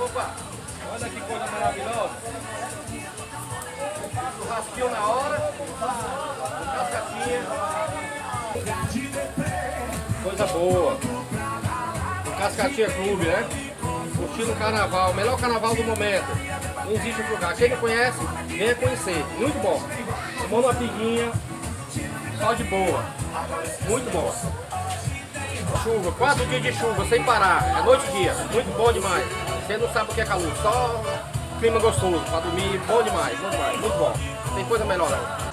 Opa, olha que coisa maravilhosa. Churrasquinho na hora, cascatinha. Coisa boa. Cascatinha Clube, né? Curtindo o carnaval, o melhor carnaval do momento. Não existe outro lugar. Quem não conhece, venha conhecer. Muito bom. Tomando uma piguinha, só de boa. Muito bom. Chuva, 4 dias de chuva, sem parar. É noite e dia. Muito bom demais. Você não sabe o que é calor, só clima gostoso. Pra dormir, bom demais, muito bom. Tem coisa melhor não.